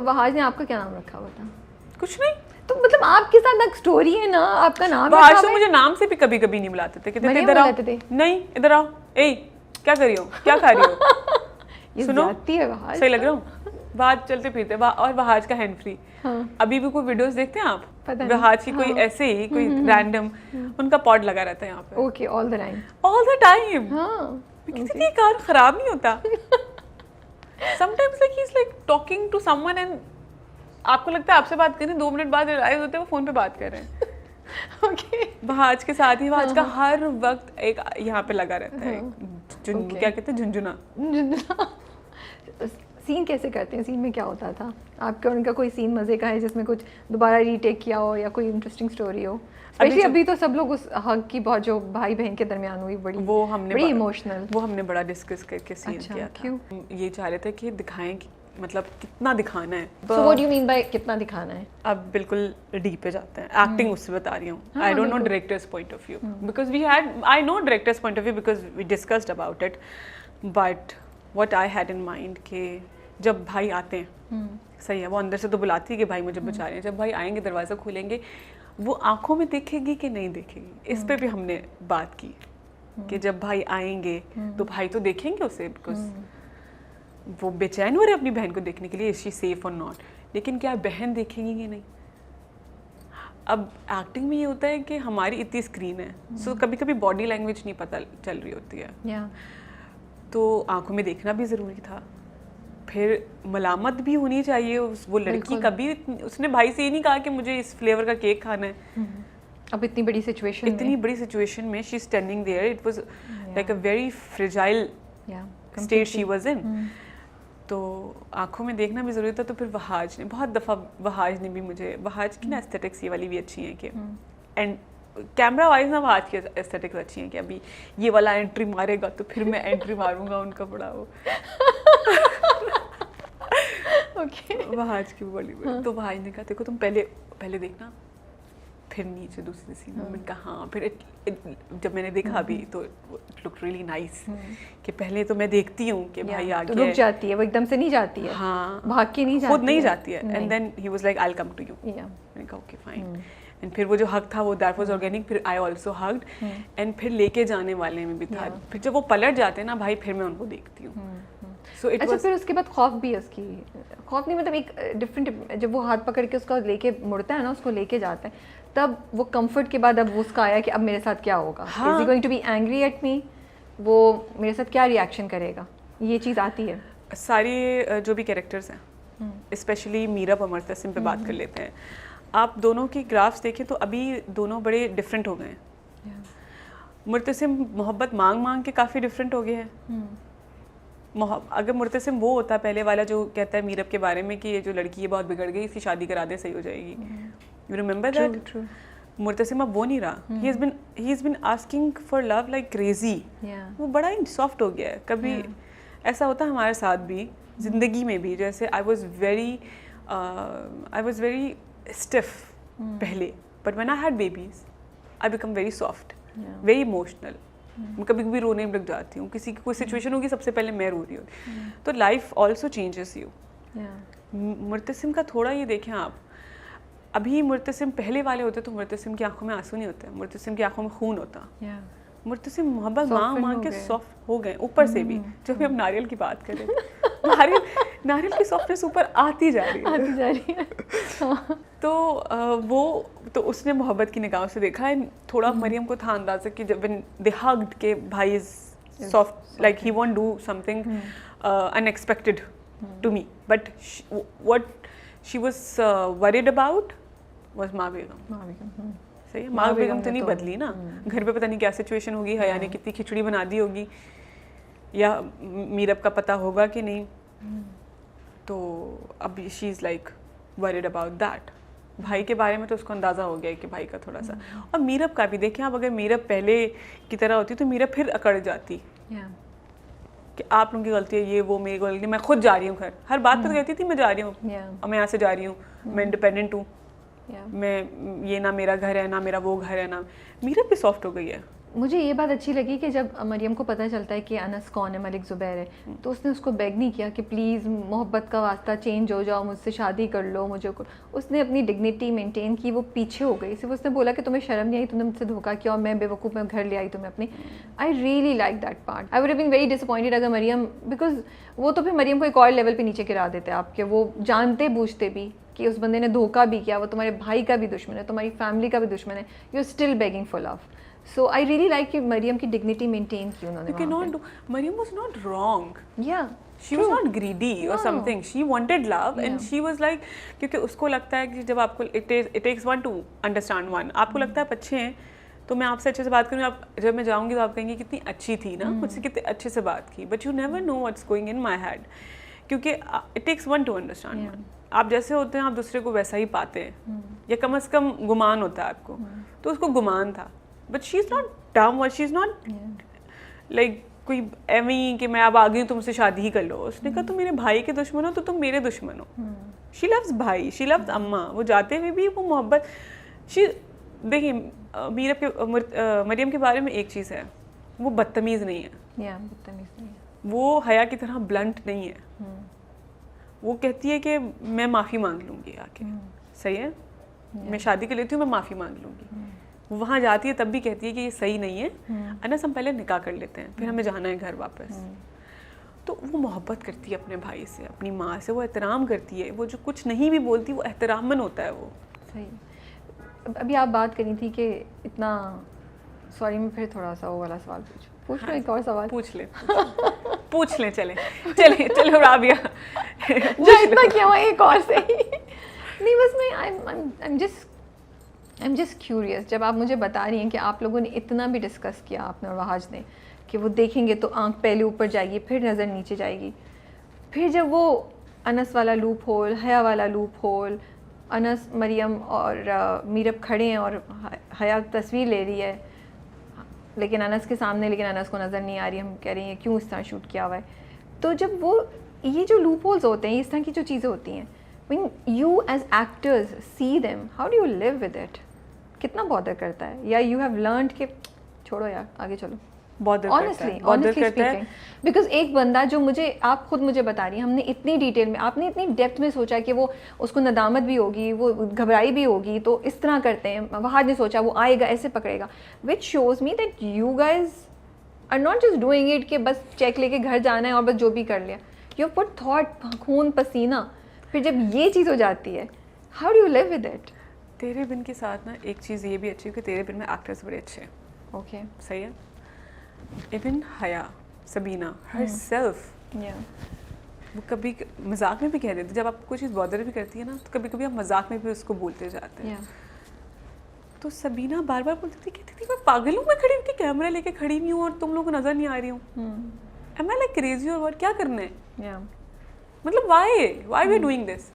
وہاج نے آپ کا کیا نام رکھا ہوا تھا؟ کچھ نہیں, تو مطلب آپ کے ساتھ ایک اسٹوری ہے نا, آپ کا نام وہاج تو مجھے نام سے بھی کبھی کبھی نہیں بلاتے تھے, کہتے ادھر آؤ, نہیں ادھر آؤ, اے کیا کر رہی ہو, کیا کھا رہی ہو, سنو صحیح لگ رہا ہوں, وہاج چلتے پھرتے. اور وہاج کا ہینڈ فری. ابھی بھی کوئی ویڈیوز دیکھتے ہیں آپ, وہاج کی کوئی ایسے ہی کوئی رینڈم ان کا پوڈ لگا رہتا ہے یہاں پہ. Okay, all the time, all the time. کسی بھی کار خراب نہیں ہوتا. sometimes like he's like talking to someone and آپ کو لگتا ہے آپ سے بات کریں, 2 منٹ بعد ریلائز ہوتے ہیں وہ فون پہ بات کر رہے ہیں. وہاج کے ساتھ ہی وہاج کا ہر وقت ایک یہاں پہ لگا رہتا ہے, کیا کہتے ہیں, جھنجھنا. سین کیسے کرتے ہیں, سین میں کیا ہوتا تھا آپ کا, ان کا کوئی سین مزے کا ہے جس میں کچھ دوبارہ ری ٹیک کیا ہو یا کوئی انٹرسٹنگ اسٹوری ہو؟ اسپیشلی ابھی تو سب لوگ اس حق کی بہت جو بھائی بہن کے درمیان ہوئی بڑی, وہ ہم نے بڑی ایموشنل, وہ ہم نے بڑا ڈسکس کر کے سین کیا تھا. یہ چاہ رہے تھے کہ دکھائیں مطلب کتنا دکھانا ہے. So what do you mean by کتنا دکھانا ہے؟ اب بالکل ڈیپ پہ جاتے ہیں. ایکٹنگ اس سے بتا رہی ہوں. I don't know director's point of view because I know director's point of view because we discussed about it, but what I had in mind کہ جب بھائی آتے ہیں, صحیح ہے, وہ اندر سے تو بلاتی ہے کہ بھائی مجھے بچا رہے ہیں, جب بھائی آئیں گے دروازہ کھولیں گے, وہ آنکھوں میں دیکھے گی کہ نہیں دیکھے گی. اس پہ بھی ہم نے بات کی کہ جب بھائی آئیں گے تو بھائی تو دیکھیں گے اسے, بیکاز وہ بے چین ہو رہے اپنی بہن کو دیکھنے کے لیے, از شی سیف اور ناٹ, لیکن کیا بہن دیکھیں گی کہ نہیں. اب ایکٹنگ میں یہ ہوتا ہے کہ ہماری اتنی اسکرین ہے, سو کبھی کبھی باڈی لینگویج نہیں پتہ چل رہی ہوتی ہے, تو آنکھوں میں دیکھنا بھی ضروری تھا. پھر ملامت بھی ہونی چاہیے وہ لڑکی. کبھی اس نے بھائی سے یہ نہیں کہا کہ مجھے اس فلیور کا کیک کھانا ہے. اب اتنی بڑی سچویشن میں she is standing there, it was like a very fragile stage she was in. تو آنکھوں میں دیکھنا بھی ضروری تھا. تو پھر وہاج نے بہت دفعہ, وہاج نے بھی مجھے, وہاج کی نا ایستھیٹکس یہ والی بھی اچھی ہیں کہ اینڈ کیمرہ وائز نا وہاج کی ایستھیٹکس اچھی ہیں کہ ابھی یہ والا انٹری مارے گا تو پھر میں انٹری ماروں گا, ان کا بڑا وہ وہاج کی بڑی. تو وہاج نے کہا دیکھو تم پہلے دیکھنا پھر نیچے دوسری سین میں. میں نے کہا ہاں. پھر جب میں نے دیکھا ابھی تو اٹ لک ریئلی نائس کہ پہلے تو میں دیکھتی ہوں کہ بھائی آ گیا, رک جاتی ہے, وہ ایک دم سے نہیں جاتی ہے, ہاں بھاگ کے نہیں جاتی, خود نہیں جاتی ہے. And then he was like I will come to you. میں نے کہا اوکے فائن. اینڈ پھر وہ جو حق تھا وہ دیٹ واز آرگینک. پھر آئی آلسو ہگڈ, اینڈ پھر لے کے جانے والے میں بھی تھا. پھر جب وہ پلٹ جاتے ہیں نا بھائی, پھر میں ان کو دیکھتی ہوں. اچھا, پھر اس کے بعد خوف بھی ہے اس کی, خوف نہیں مطلب ایک ڈفرینٹ, جب وہ ہاتھ پکڑ کے اس کا لے کے مڑتا ہے نا, اس کو لے کے جاتا ہے, تب وہ کمفرٹ کے بعد اب اس کا آیا کہ اب میرے ساتھ کیا ہوگا, is he going to be angry at me, وہ میرے ساتھ کیا ریئیکشن کرے گا, یہ چیز آتی ہے. ساری جو بھی کیریکٹرز ہیں, اسپیشلی میرب اور مرتسم پہ بات کر لیتے ہیں. آپ دونوں کی گرافس دیکھیں تو ابھی دونوں بڑے ڈفرینٹ ہو گئے ہیں. مرتسم محبت مانگ مانگ کے کافی ڈفرینٹ ہو گیا ہے. اگر مرتسم وہ ہوتا پہلے والا جو کہتا ہے میرب کے بارے میں کہ یہ جو لڑکی ہے بہت بگڑ گئی, اس کی شادی کرا دے صحیح ہو جائے گی, یو ریممبر دیٹ. مرتسم اب وہ نہیں رہا. He is been asking for love like crazy. وہ بڑا ہی سافٹ ہو گیا ہے. کبھی ایسا ہوتا ہے ہمارے ساتھ بھی زندگی میں بھی, جیسے آئی واز ویری اسٹف پہلے, but when I had babies I become very soft, very emotional. میں کبھی کبھی رونے میں لگ جاتی ہوں, کسی کی کوئی سچویشن ہوگی سب سے پہلے میں رو رہی ہوں. تو لائف آلسو چینجز یو. مرتسم کا تھوڑا یہ دیکھیں آپ, ابھی مرتسم پہلے والے ہوتے تو مرتسم کی آنکھوں میں آنسو نہیں ہوتے, مرتسم کی آنکھوں میں خون ہوتا. مرتسم محبت مانگ مانگ کے سافٹ ہو گئے اوپر سے بھی. جو بھی ہم ناریل کی بات کریں, ناریل کی سافٹنس اوپر آتی جا رہی ہے. تو وہ تو اس نے محبت کی نگاہوں سے دیکھا ہے. تھوڑا مریم کو تھا اندازہ کہ جب دے ہگڈ کہ بھائی is soft, like he want do some thing unexpected to me, but what she was worried about was ماں بیگم. صحیح ہے, ماں بیگم تو نہیں بدلی نا. گھر پہ پتہ نہیں کیا سچویشن ہوگی, حیا نے کتنی کھچڑی بنا دی ہوگی, یا میرب کا پتہ ہوگا کہ نہیں. تو اب she is like worried about that. بھائی کے بارے میں تو اس کو اندازہ ہو گیا کہ بھائی کا تھوڑا سا. اور میرب کا بھی دیکھیں آپ, اگر میرب پہلے کی طرح ہوتی تو میرب پھر اکڑ جاتی کہ آپ لوگوں کی غلطی ہے, یہ وہ میری غلطی, میں خود جا رہی ہوں گھر. ہر بات پہ کہتی تھی میں جا رہی ہوں, اور میں یہاں سے جا رہی ہوں, میں انڈیپینڈنٹ ہوں, میں یہ نہ میرا گھر ہے نہ میرا وہ گھر ہے. نہ میرب بھی سافٹ ہو گئی ہے. مجھے یہ بات اچھی لگی کہ جب مریم کو پتہ چلتا ہے کہ انس کون ہے، ملک زبیر ہے، تو اس نے اس کو بیگ نہیں کیا کہ پلیز محبت کا واسطہ چینج ہو جاؤ، مجھ سے شادی کر لو مجھے. اس نے اپنی ڈگنیٹی مینٹین کی، وہ پیچھے ہو گئی. صرف اس نے بولا کہ تمہیں شرم نہیں آئی، تم نے مجھ سے دھوکہ کیا اور میں بے وقوف میں گھر لے آئی تمہیں اپنی. I really like that part. I would have been very disappointed اگر مریم، بیکاز وہ تو پھر مریم کو ایک اور لیول پہ نیچے گرا دیتے آپ کے، وہ جانتے بوجھتے بھی کہ اس بندے نے دھوکہ بھی کیا، وہ تمہارے بھائی کا بھی دشمن ہے، تمہاری فیملی کا بھی دشمن ہے، you are still begging for love. So I really like کہ مریم کی ڈگنیٹی مینٹین کی انہوں نے. You cannot do. Mariam was not wrong. Yeah. She was not greedy or something. She wanted love and she was like, کیونکہ اس کو لگتا ہے کہ جب آپ کو it takes one to understand one. آپ کو لگتا ہے اچھے ہیں تو میں آپ سے اچھے سے بات کروں، آپ جب میں جاؤں گی تو آپ کہیں گے کتنی اچھی تھی نا، مجھ سے کتنے اچھے سے بات کی. But you never know what's going in my head. کیونکہ it takes one to understand one. آپ جیسے ہوتے ہیں آپ دوسرے کو ویسا ہی پاتے ہیں، یا کم از کم گمان ہوتا ہے آپ کو. تو اس کو گمان تھا. But she's not dumb or she's not like کوئی ایویں کہ میں اب آ گئی ہوں تم سے شادی ہی کر لو. اس نے کہا تم میرے بھائی کے دشمن ہو تو تم میرے دشمن ہو. She loves بھائی, she loves اماں. وہ جاتے ہوئے بھی وہ محبت. دیکھیں مریم کے بارے میں ایک چیز ہے, وہ بدتمیز نہیں ہے, وہ حیا کی طرح بلنٹ نہیں ہے. وہ کہتی ہے کہ میں معافی مانگ لوں گی آ کے, صحیح ہے, میں شادی کر لیتی ہوں, میں معافی مانگ لوں گی. وہ وہاں جاتی ہے تب بھی کہتی ہے کہ یہ صحیح نہیں ہے, انس ہم پہلے نکاح کر لیتے ہیں پھر ہمیں جانا ہے گھر واپس. تو وہ محبت کرتی ہے اپنے بھائی سے, اپنی ماں سے, وہ احترام کرتی ہے, وہ جو کچھ نہیں بھی بولتی وہ احترامن ہوتا ہے. وہ صحیح. ابھی آپ بات کرنی تھی کہ اتنا, سوری میں پھر تھوڑا سا وہ والا سوال پوچھ لیں, ایک اور سوال پوچھ لیں چلے رابعہ جو اتنا کیا ہوا ایک اور سے نہیں, بس میں I'm just curious. جب آپ مجھے بتا رہی ہیں کہ آپ لوگوں نے اتنا بھی ڈسکس کیا, آپ نے اور وحاج نے, کہ وہ دیکھیں گے تو آنکھ پہلے اوپر جائے گی پھر نظر نیچے جائے گی, پھر جب وہ انس والا لوپ ہول, حیا والا لوپ ہول, انس مریم اور میرب کھڑے ہیں اور حیا تصویر لے رہی ہے لیکن انس کے سامنے, لیکن انس کو نظر نہیں آ رہی, ہم کہہ رہے ہیں کیوں اس طرح شوٹ کیا ہوا ہے. تو جب وہ یہ جو لوپ ہولز ہوتے ہیں, اس طرح کی جو چیزیں ہوتی ہیں, when you as actors see them, how do you live with it? کتنا بادر کرتا ہے, یا you have learned کہ چھوڑو یار آگے چلو؟ honestly speaking, because ایک بندہ جو مجھے, آپ خود مجھے بتا رہی ہیں, ہم نے اتنی ڈیٹیل میں, آپ نے اتنی ڈیپتھ میں سوچا کہ وہ اس کو ندامت بھی ہوگی, وہ گھبرائی بھی ہوگی, تو اس طرح کرتے ہیں. وحاج نے سوچا وہ آئے گا ایسے پکڑے گا, which shows me that you guys are not just doing it کہ بس چیک لے کے گھر جانا ہے اور بس جو بھی کر لیا. you put thought, خون پسینہ. پھر جب یہ چیز ہو جاتی ہے, how do you live with it? تیرے بن کے ساتھ نا ایک چیز یہ بھی اچھی ہے کہ تیرے بن میں ایکٹرز بڑے اچھے ہیں. اوکے, صحیح ہے. ایون حیا, سبینہ, ہر سیلف, وہ کبھی مذاق میں بھی کہہ دیتے, جب آپ کوئی چیز بادر بھی کرتی ہے نا تو کبھی کبھی آپ مذاق میں بھی اس کو بولتے جاتے ہیں. تو سبینہ بار بار بولتی تھی, کہتی تھی میں پاگل ہوں, میں کھڑی ہوئی کیمرہ لے کے کھڑی ہوئی ہوں اور تم لوگوں کو نظر نہیں آ رہی ہوں. am I like crazy or what, کیا کرنا ہے, مطلب why we are doing this.